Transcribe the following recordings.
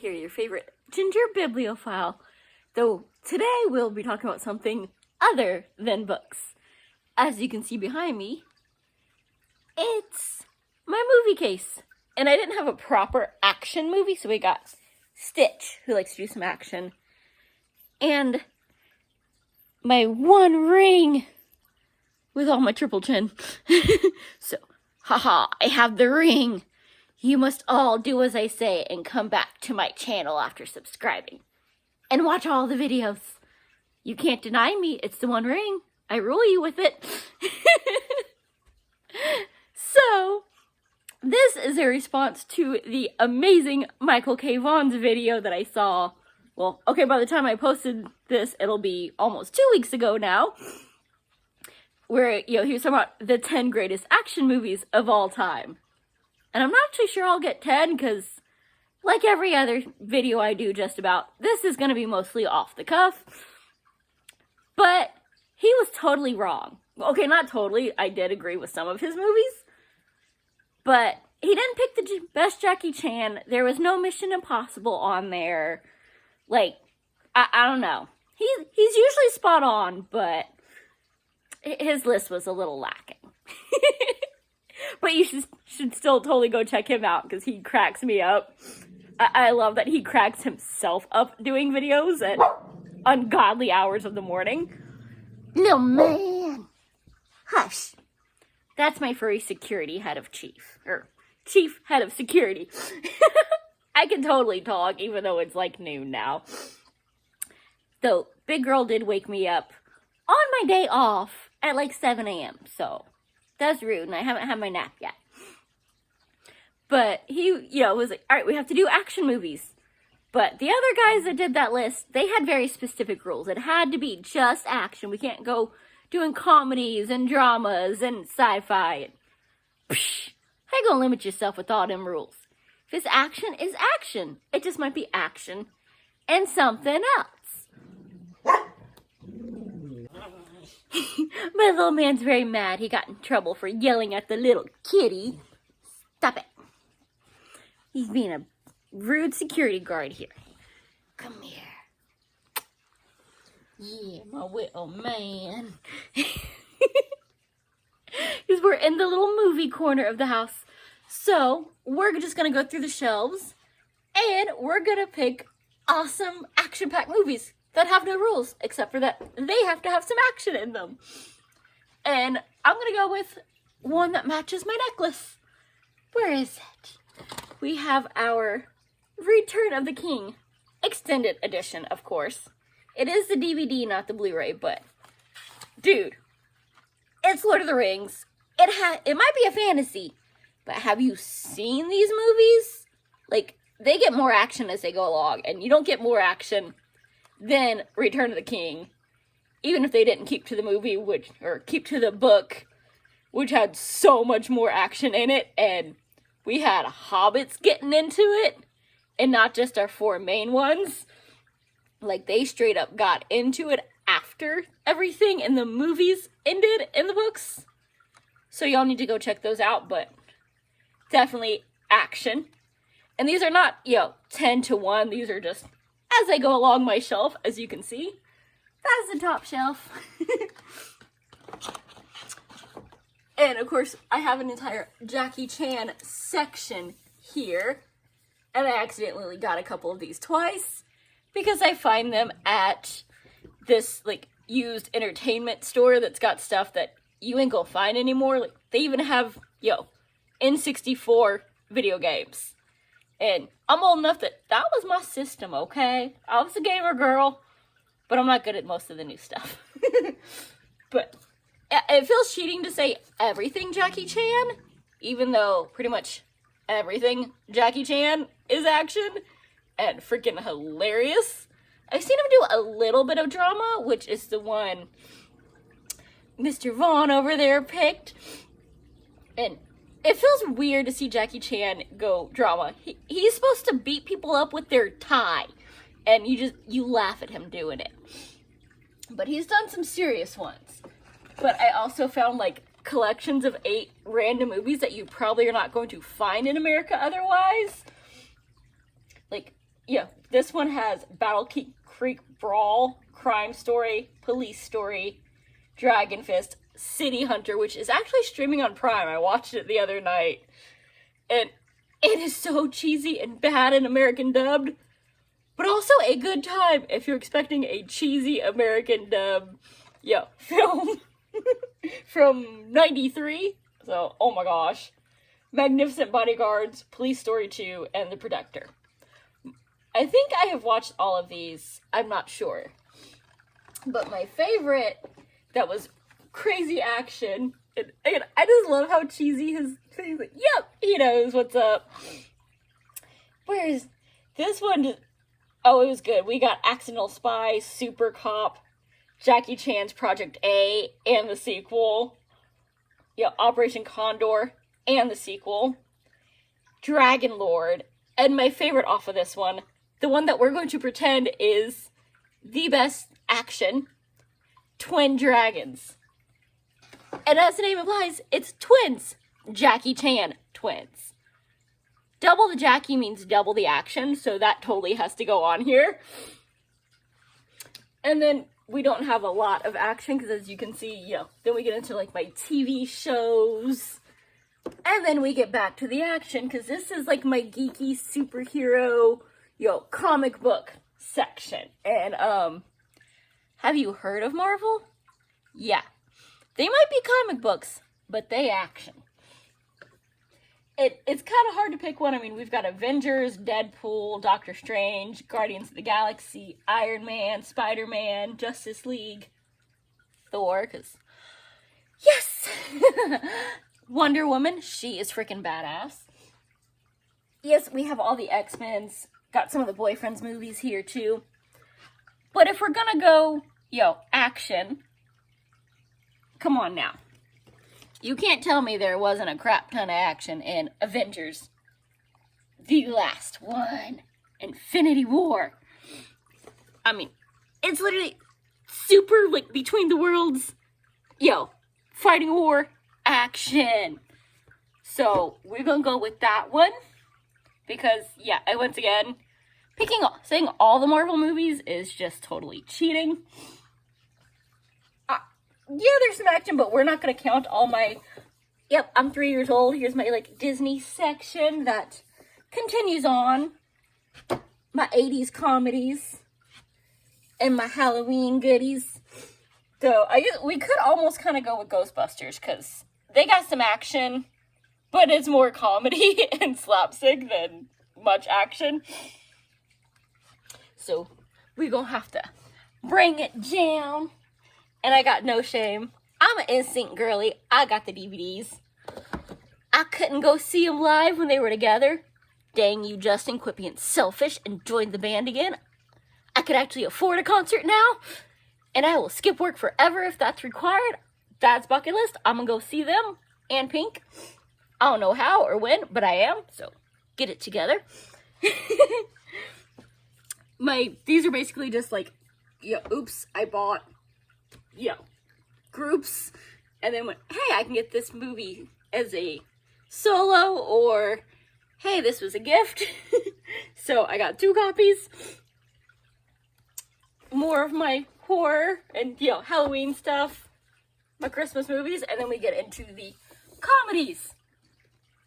here, your favorite ginger bibliophile. Though today we'll be talking about something other than books. As you can see behind me, it's my movie case. And I didn't have a proper action movie, so we got Stitch, who likes to do some action. And my one ring with all my triple chin. So, haha, I have the ring. You must all do as I say and come back to my channel after subscribing. And watch all the videos. You can't deny me, it's the one ring. I rule you with it. So, this is a response to the amazing Michael K. Vaughn's video that I saw. Well, okay, by the time I posted this, it'll be almost 2 weeks ago now. Where, he was talking about the 10 greatest action movies of all time. And I'm not actually sure I'll get 10, because like every other video I do just about, this is going to be mostly off the cuff. But he was totally wrong. Okay, not totally. I did agree with some of his movies. But he didn't pick the best Jackie Chan. There was no Mission Impossible on there. Like, I don't know. He's usually spot on, but his list was a little lacking. But you should still totally go check him out, because he cracks me up. I love that he cracks himself up doing videos at ungodly hours of the morning. No, man. Hush. That's my furry security head of chief. Or chief head of security. I can totally talk, even though it's like noon now. Though, Big Girl did wake me up on my day off at like 7 a.m. So, that's rude, and I haven't had my nap yet. But he, was like, alright, we have to do action movies. But the other guys that did that list, they had very specific rules. It had to be just action. We can't go doing comedies and dramas and sci-fi. Psh, how you gonna limit yourself with all them rules? If it's action, it's action. It just might be action and something else. My little man's very mad. He got in trouble for yelling at the little kitty. Stop it. He's being a rude security guard here. Come here. Yeah, my little man. Because we're in the little movie corner of the house. So, we're just going to go through the shelves. And we're going to pick awesome action-packed movies that have no rules. Except for that they have to have some action in them. And I'm going to go with one that matches my necklace. Where is it? We have our Return of the King extended edition, of course. It is the DVD, not the Blu-ray, but dude, it's Lord of the Rings. It might be a fantasy, but have you seen these movies? Like, they get more action as they go along, and you don't get more action than Return of the King, even if they didn't keep to the movie, or keep to the book, which had so much more action in it, and we had hobbits getting into it, and not just our 4 main ones. Like, they straight up got into it after everything in the movies ended in the books. So y'all need to go check those out, but definitely action. And these are not, 10 to 1. These are just as I go along my shelf, as you can see. That's the top shelf. And, of course, I have an entire Jackie Chan section here. And I accidentally got a couple of these twice. Because I find them at this, used entertainment store that's got stuff that you ain't gonna find anymore. Like, they even have, N64 video games. And I'm old enough that was my system, okay? I was a gamer girl. But I'm not good at most of the new stuff. But it feels cheating to say everything Jackie Chan, even though pretty much everything Jackie Chan is action and freaking hilarious. I've seen him do a little bit of drama, which is the one Mr. Vaughn over there picked. And it feels weird to see Jackie Chan go drama. He's supposed to beat people up with their tie, and you laugh at him doing it. But he's done some serious ones. But I also found, collections of 8 random movies that you probably are not going to find in America otherwise. yeah, this one has Battle Creek Brawl, Crime Story, Police Story, Dragon Fist, City Hunter, which is actually streaming on Prime. I watched it the other night. And it is so cheesy and bad and American dubbed, but also a good time if you're expecting a cheesy American dub, film from 93. So, oh my gosh. Magnificent Bodyguards, Police Story 2, and The Protector. I think I have watched all of these. I'm not sure. But my favorite that was crazy action, and I just love how cheesy his face, like, yep, he knows what's up. Whereas this one, oh, it was good. We got Accidental Spy, Super Cop, Jackie Chan's Project A, and the sequel. Yeah, Operation Condor, and the sequel. Dragon Lord, and my favorite off of this one, the one that we're going to pretend is the best action, Twin Dragons. And as the name implies, it's twins. Jackie Chan twins. Double the Jackie means double the action, so that totally has to go on here. And then we don't have a lot of action, because as you can see, then we get into like my TV shows. And then we get back to the action, because this is like my geeky superhero, comic book section. And, have you heard of Marvel? Yeah. They might be comic books, but they action. It's kind of hard to pick one. I mean, we've got Avengers, Deadpool, Doctor Strange, Guardians of the Galaxy, Iron Man, Spider-Man, Justice League, Thor, because, yes! Wonder Woman, she is freaking badass. Yes, we have all the X-Men's, got some of the Boyfriends movies here, too. But if we're gonna go, action, come on now. You can't tell me there wasn't a crap ton of action in Avengers. The last one. Infinity War. I mean, it's literally super, like, between the worlds. Fighting war, action. So, we're gonna go with that one. Because, once again, saying all the Marvel movies is just totally cheating. There's some action, but we're not going to count all my, I'm 3 years old. Here's my, Disney section that continues on. My 80s comedies. And my Halloween goodies. So, we could almost kind of go with Ghostbusters, because they got some action, but it's more comedy and slapstick than much action. So, we're going to have to bring it down. And I got no shame. I'm an instinct girly. I got the DVDs. I couldn't go see them live when they were together. Dang you, Justin, quit being selfish and join the band again. I could actually afford a concert now. And I will skip work forever if that's required. That's bucket list. I'm gonna go see them and Pink. I don't know how or when, but I am. So, get it together. These are basically just oops, I bought groups, and then went, hey, I can get this movie as a solo, or hey, this was a gift. So I got 2 copies. More of my horror and, Halloween stuff, my Christmas movies, and then we get into the comedies.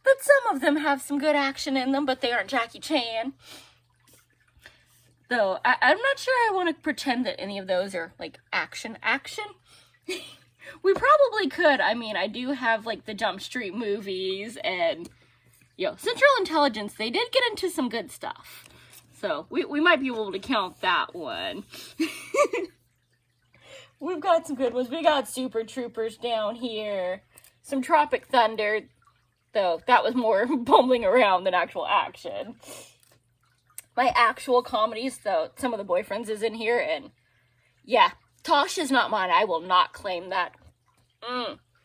But some of them have some good action in them, but they aren't Jackie Chan. Though, I'm not sure I want to pretend that any of those are, action. We probably could. I mean, I do have, the Jump Street movies and, Central Intelligence. They did get into some good stuff. So, we might be able to count that one. We've got some good ones. We got Super Troopers down here. Some Tropic Thunder. Though, that was more bumbling around than actual action. My actual comedies, though, some of the Boyfriends is in here, and Tosh is not mine. I will not claim that.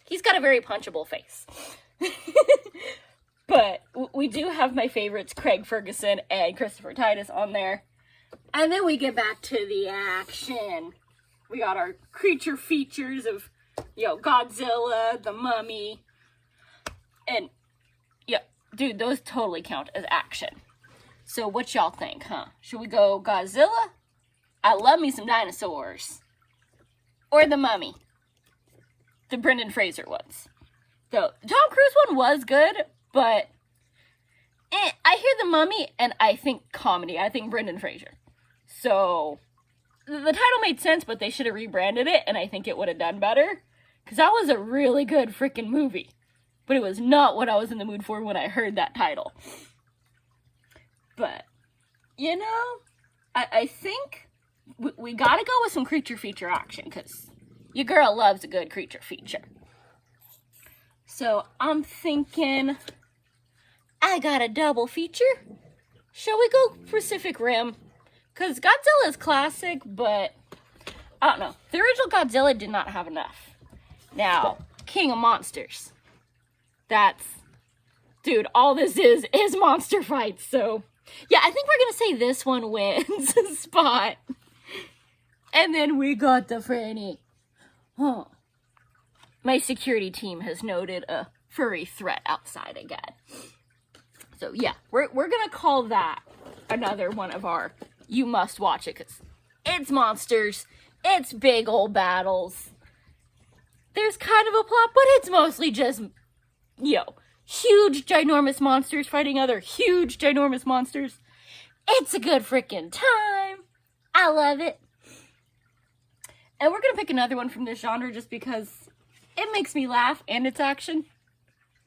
He's got a very punchable face. But we do have my favorites, Craig Ferguson and Christopher Titus, on there. And then we get back to the action. We got our creature features of, Godzilla, the Mummy. And, dude, those totally count as action. So what y'all think, huh? Should we go Godzilla? I love me some dinosaurs. Or The Mummy. The Brendan Fraser ones. The Tom Cruise one was good, but I hear The Mummy and I think comedy. I think Brendan Fraser. So the title made sense, but they should have rebranded it, and I think it would have done better. Because that was a really good freaking movie. But it was not what I was in the mood for when I heard that title. But, you know, I think we gotta go with some creature feature action, because your girl loves a good creature feature. So, I'm thinking, I got a double feature. Shall we go Pacific Rim? Because Godzilla is classic, but, I don't know. The original Godzilla did not have enough. Now, King of Monsters. Dude, all this is monster fights, so... Yeah, I think we're gonna say this one wins a spot. And then we got the Franny. Huh. My security team has noted a furry threat outside again. So yeah, we're gonna call that another one of our you must watch it, because it's monsters, it's big old battles. There's kind of a plot, but it's mostly just, huge, ginormous monsters fighting other huge, ginormous monsters. It's a good freaking time. I love it. And we're going to pick another one from this genre just because it makes me laugh and it's action.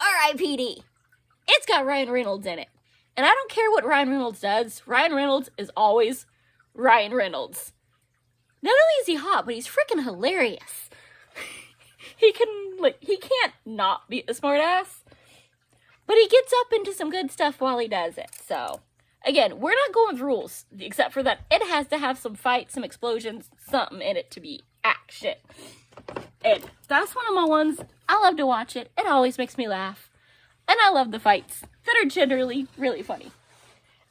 R.I.P.D. It's got Ryan Reynolds in it. And I don't care what Ryan Reynolds does. Ryan Reynolds is always Ryan Reynolds. Not only is he hot, but he's freaking hilarious. He can't not be a smartass. But he gets up into some good stuff while he does it. So, again, we're not going with rules. Except for that it has to have some fights, some explosions, something in it to be action. And that's one of my ones. I love to watch it. It always makes me laugh. And I love the fights that are generally really funny.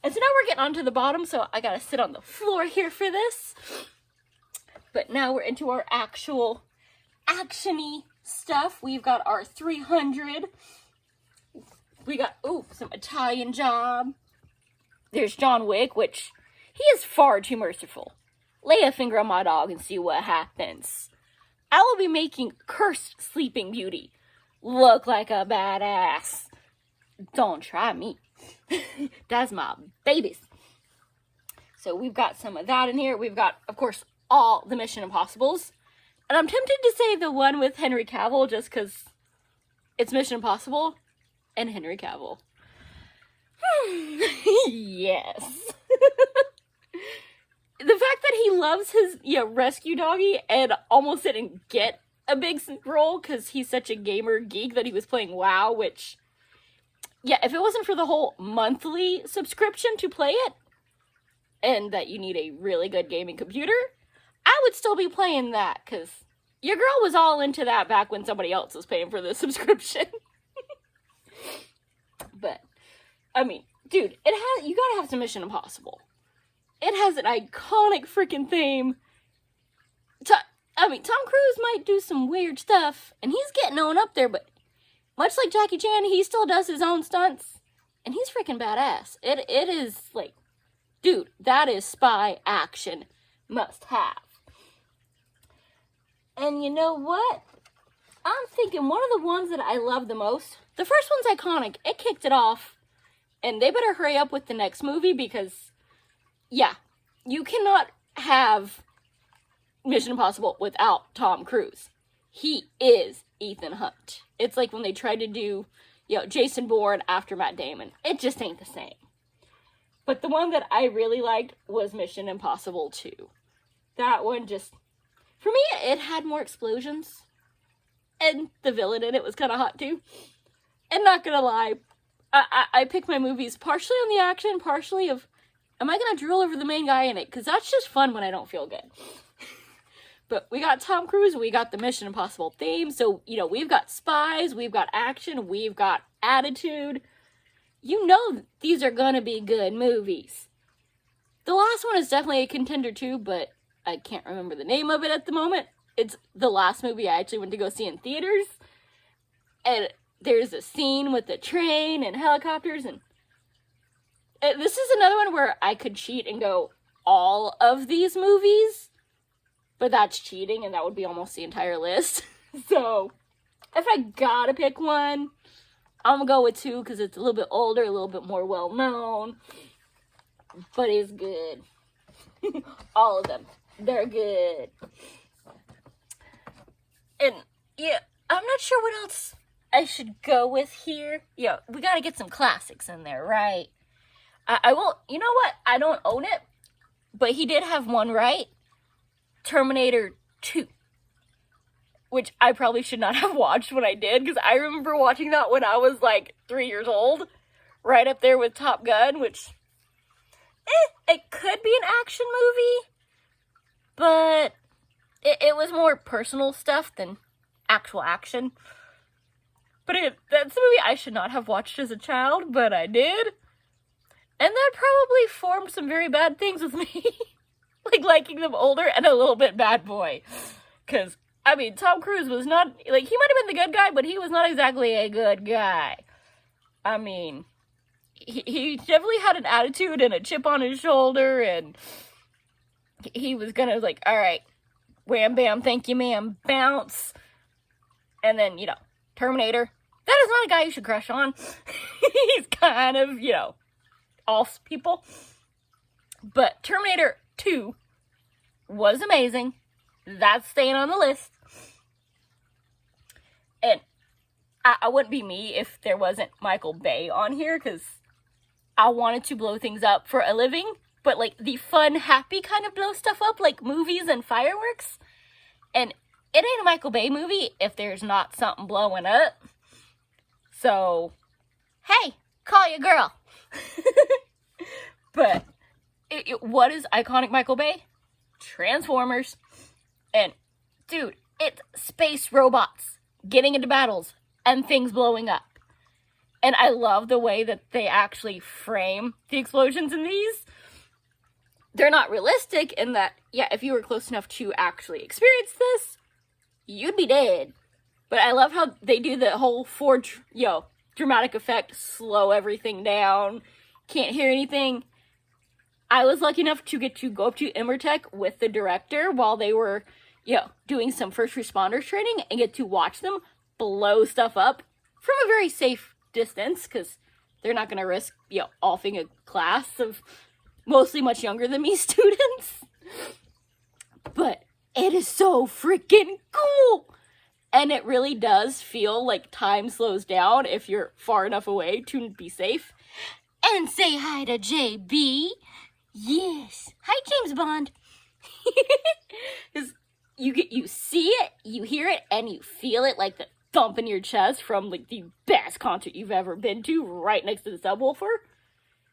And so now we're getting on to the bottom, so I gotta sit on the floor here for this. But now we're into our actual action-y stuff. We've got our 300. We got, some Italian Job. There's John Wick, which he is far too merciful. Lay a finger on my dog and see what happens. I will be making Cursed Sleeping Beauty look like a badass. Don't try me. That's my babies. So we've got some of that in here. We've got, of course, all the Mission Impossibles. And I'm tempted to say the one with Henry Cavill just because it's Mission Impossible. And Henry Cavill. Yes. The fact that he loves his rescue doggy and almost didn't get a big role because he's such a gamer geek that he was playing WoW, which, if it wasn't for the whole monthly subscription to play it, and that you need a really good gaming computer, I would still be playing that, because your girl was all into that back when somebody else was paying for the subscription. But, I mean, dude, you gotta have some Mission Impossible. It has an iconic freaking theme. Tom Cruise might do some weird stuff, and he's getting on up there, but much like Jackie Chan, he still does his own stunts, and he's freaking badass. It is, dude, that is spy action must have. And you know what? I'm thinking one of the ones that I love the most, the first one's iconic. It kicked it off. And they better hurry up with the next movie because, you cannot have Mission Impossible without Tom Cruise. He is Ethan Hunt. It's like when they tried to do, Jason Bourne after Matt Damon. It just ain't the same. But the one that I really liked was Mission Impossible 2. That one just, for me, it had more explosions. And the villain in it was kind of hot too. And not gonna lie, I pick my movies partially on the action, partially of, am I gonna drool over the main guy in it? Because that's just fun when I don't feel good. But we got Tom Cruise, we got the Mission Impossible theme, so, we've got spies, we've got action, we've got attitude. These are gonna be good movies. The last one is definitely a contender too, but I can't remember the name of it at the moment. It's the last movie I actually went to go see in theaters. And there's a scene with the train and helicopters. And this is another one where I could cheat and go all of these movies, but that's cheating, and that would be almost the entire list. So, if I gotta pick one, I'm gonna go with 2 because it's a little bit older, a little bit more well-known, but it's good. All of them. They're good. And, yeah, I'm not sure what else I should go with here. Yeah, we gotta get some classics in there, right? I won't, you know what? I don't own it, but he did have one right. Terminator 2. Which I probably should not have watched when I did, because I remember watching that when I was like 3 years old. Right up there with Top Gun, which, it could be an action movie, but it was more personal stuff than actual action. But that's a movie I should not have watched as a child, but I did. And that probably formed some very bad things with me. Like liking them older and a little bit bad boy. Because, I mean, Tom Cruise was not, like, he might have been the good guy, but he was not exactly a good guy. I mean, he definitely had an attitude and a chip on his shoulder, and he was gonna, like, alright, wham bam, thank you ma'am, bounce. And then, Terminator. That is not a guy you should crush on. He's kind of, off people. But Terminator 2 was amazing. That's staying on the list. And I wouldn't be me if there wasn't Michael Bay on here, because I wanted to blow things up for a living, but like the fun, happy kind of blow stuff up, like movies and fireworks. And it ain't a Michael Bay movie if there's not something blowing up. So, hey, call your girl. But what is iconic Michael Bay? Transformers. And, dude, it's space robots getting into battles and things blowing up. And I love the way that they actually frame the explosions in these. They're not realistic in that, yeah, if you were close enough to actually experience this, you'd be dead. But I love how they do the whole dramatic effect, slow everything down, can't hear anything. I was lucky enough to get to go up to Immertech with the director while they were, doing some first responders training, and get to watch them blow stuff up from a very safe distance, because they're not going to risk, offing a class of mostly much younger than me students. But it is so freaking cool! And it really does feel like time slows down if you're far enough away to be safe. And say hi to JB. Yes. Hi, James Bond. Because you see it, you hear it, and you feel it like the thump in your chest from like the best concert you've ever been to right next to the subwoofer.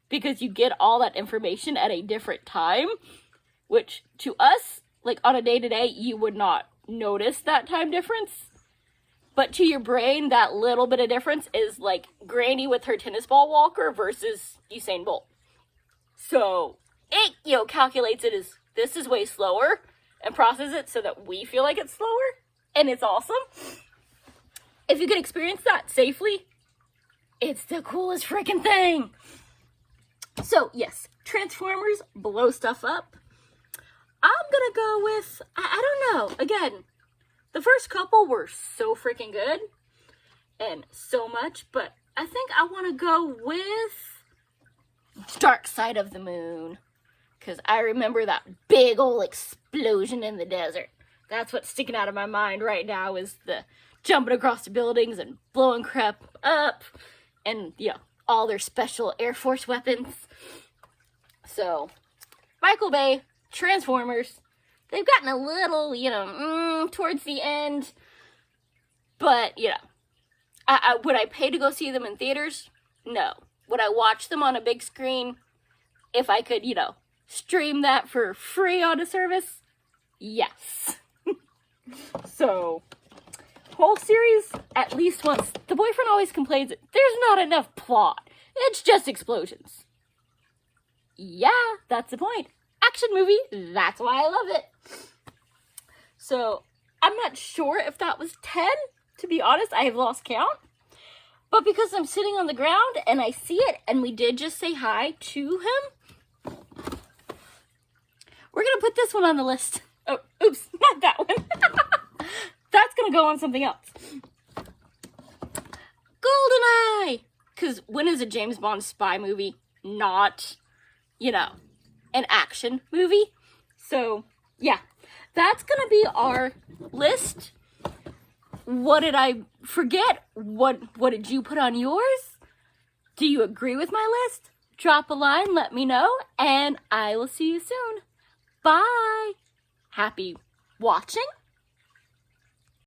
Because you get all that information at a different time. Which, to us, like on a day-to-day, you would not notice that time difference. But to your brain, that little bit of difference is like Granny with her tennis ball walker versus Usain Bolt. So it, calculates it as this is way slower and processes it so that we feel like it's slower. And it's awesome. If you can experience that safely, it's the coolest freaking thing. So yes, Transformers blow stuff up. I'm gonna go with, I don't know, again, the first couple were so freaking good, and so much, but I think I want to go with Dark Side of the Moon, because I remember that big old explosion in the desert. That's what's sticking out of my mind right now, is the jumping across the buildings and blowing crap up, and, all their special Air Force weapons. So, Michael Bay, Transformers. They've gotten a little, towards the end. But, would I pay to go see them in theaters? No. Would I watch them on a big screen if I could, stream that for free on a service? Yes. So, whole series, at least once. The boyfriend always complains that there's not enough plot. It's just explosions. Yeah, that's the point. Action movie, that's why I love it. So, I'm not sure if that was 10. To be honest, I have lost count. But because I'm sitting on the ground and I see it, and we did just say hi to him, We're gonna put this one on the list. Oh, oops, not that one. That's gonna go on something else. GoldenEye! Because when is a James Bond spy movie not, you know, an action movie? So, yeah, that's gonna be our list. What did I forget? What did you put on yours? Do you agree with my list? Drop a line, let me know, and I will see you soon. Bye! Happy watching.